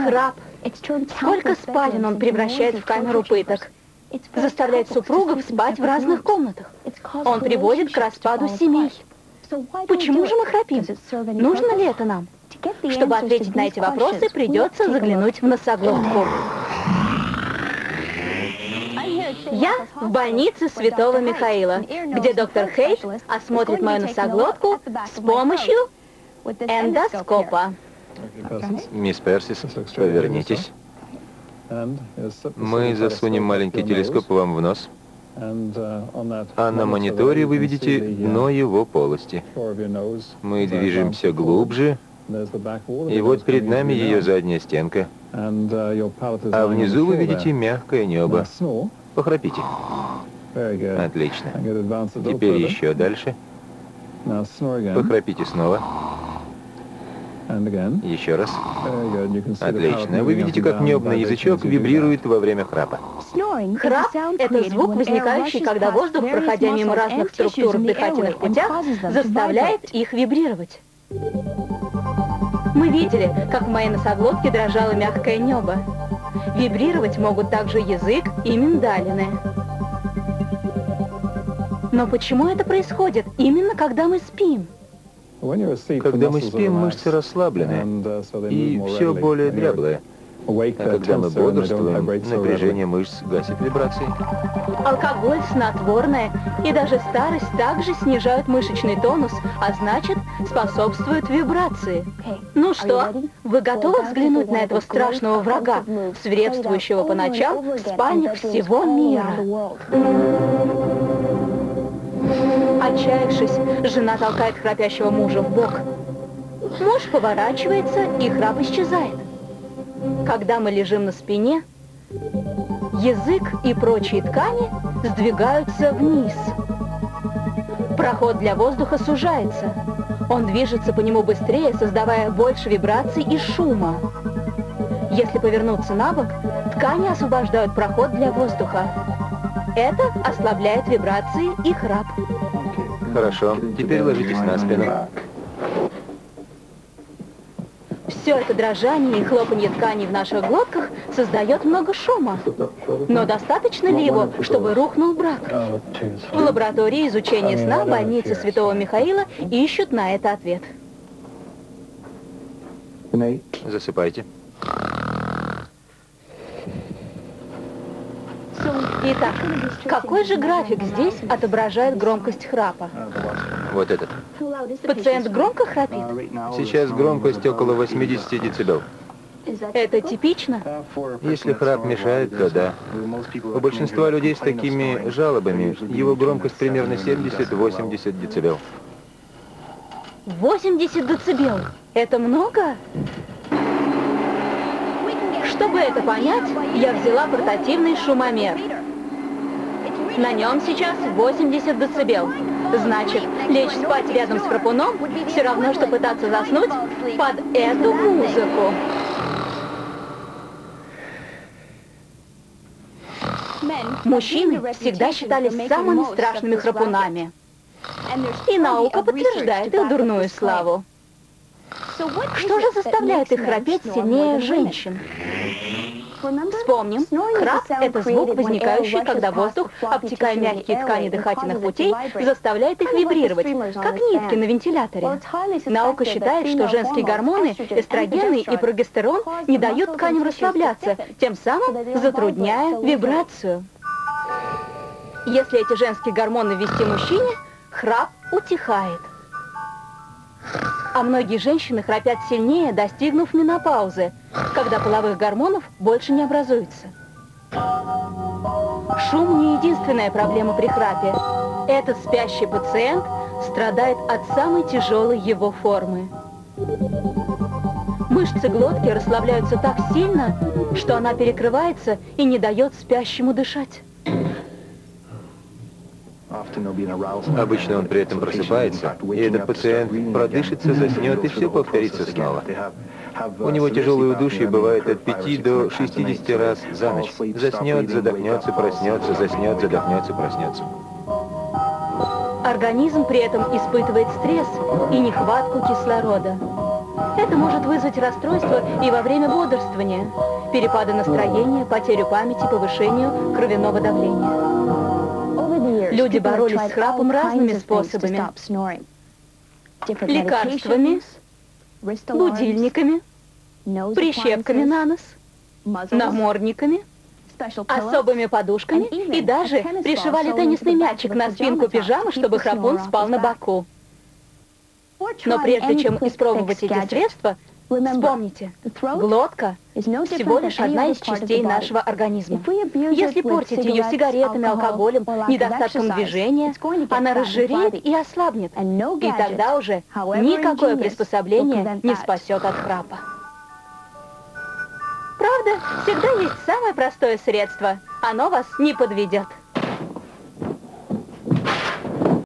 Храп. Сколько спален он превращает в камеру пыток. Заставляет супругов спать в разных комнатах. Он приводит к распаду семей. Почему же мы храпим? Нужно ли это нам? Чтобы ответить на эти вопросы, придется заглянуть в носоглотку. Я в больнице Святого Михаила, где доктор Хейт осмотрит мою носоглотку с помощью эндоскопа. Мисс Персис, повернитесь. Мы засунем маленький телескоп вам в нос, а на мониторе вы видите дно его полости. Мы движемся глубже, и вот перед нами ее задняя стенка. А внизу вы видите мягкое небо. Похрапите. Отлично. Теперь еще дальше. Похрапите снова. Еще раз. Отлично. Вы видите, как небный язычок вибрирует во время храпа. Храп – это звук, возникающий, когда воздух, проходя мимо разных структур в дыхательных путях, заставляет их вибрировать. Мы видели, как в моей носоглотке дрожало мягкое небо. Вибрировать могут также язык и миндалины. Но почему это происходит именно когда мы спим? Когда мы спим, мышцы расслаблены, и все более дряблое. А когда мы бодрствуем, напряжение мышц гасит вибрации. Алкоголь, снотворное и даже старость также снижают мышечный тонус, а значит, способствуют вибрации. Ну что, вы готовы взглянуть на этого страшного врага, свирепствующего по ночам в спальнях всего мира? Отчаявшись, жена толкает храпящего мужа в бок. Муж поворачивается, и храп исчезает. Когда мы лежим на спине, язык и прочие ткани сдвигаются вниз. Проход для воздуха сужается. Он движется по нему быстрее, создавая больше вибраций и шума. Если повернуться на бок, ткани освобождают проход для воздуха. Это ослабляет вибрации и храп. Хорошо, теперь ложитесь на спину. Все это дрожание и хлопанье тканей в наших глотках создает много шума. Но достаточно ли его, чтобы рухнул брак? В лаборатории изучения сна больницы Святого Михаила ищут на это ответ. Засыпайте. Итак, какой же график здесь отображает громкость храпа? Вот этот. Пациент громко храпит? Сейчас громкость около 80 децибел. Это типично? Если храп мешает, то да. У большинства людей с такими жалобами его громкость примерно 70-80 децибел. 80 децибел? Это много? Чтобы это понять, я взяла портативный шумомер. На нем сейчас 80 децибел. Значит, лечь спать рядом с храпуном все равно, что пытаться заснуть под эту музыку. Мужчины всегда считались самыми страшными храпунами. И наука подтверждает их дурную славу. Что же заставляет их храпеть сильнее женщин? Вспомним, храп – это звук, возникающий, когда воздух, обтекая мягкие ткани дыхательных путей, заставляет их вибрировать, как нитки на вентиляторе. Наука считает, что женские гормоны, эстрогены и прогестерон, не дают тканям расслабляться, тем самым затрудняя вибрацию. Если эти женские гормоны ввести мужчине, храп утихает. А многие женщины храпят сильнее, достигнув менопаузы, когда половых гормонов больше не образуется. Шум не единственная проблема при храпе. Этот спящий пациент страдает от самой тяжелой его формы. Мышцы глотки расслабляются так сильно, что она перекрывается и не дает спящему дышать. Обычно он при этом просыпается, и этот пациент продышится, заснет, и все повторится снова. У него тяжелое удушье бывает от 5 до 60 раз за ночь. Заснет, задохнется, проснется, заснет, задохнется, проснется. Организм при этом испытывает стресс и нехватку кислорода. Это может вызвать расстройство и во время бодрствования, перепады настроения, потерю памяти, повышению кровяного давления. Люди боролись с храпом разными способами. Лекарствами, будильниками, прищепками на нос, намордниками, особыми подушками и даже пришивали теннисный мячик на спинку пижамы, чтобы храпун спал на боку. Но прежде чем испробовать эти средства, вспомните, глотка всего лишь одна из частей нашего организма. Если портить ее сигаретами, алкоголем, недостатком движения, она разжиреет и ослабнет. И тогда уже никакое приспособление не спасет от храпа. Правда, всегда есть самое простое средство. Оно вас не подведет.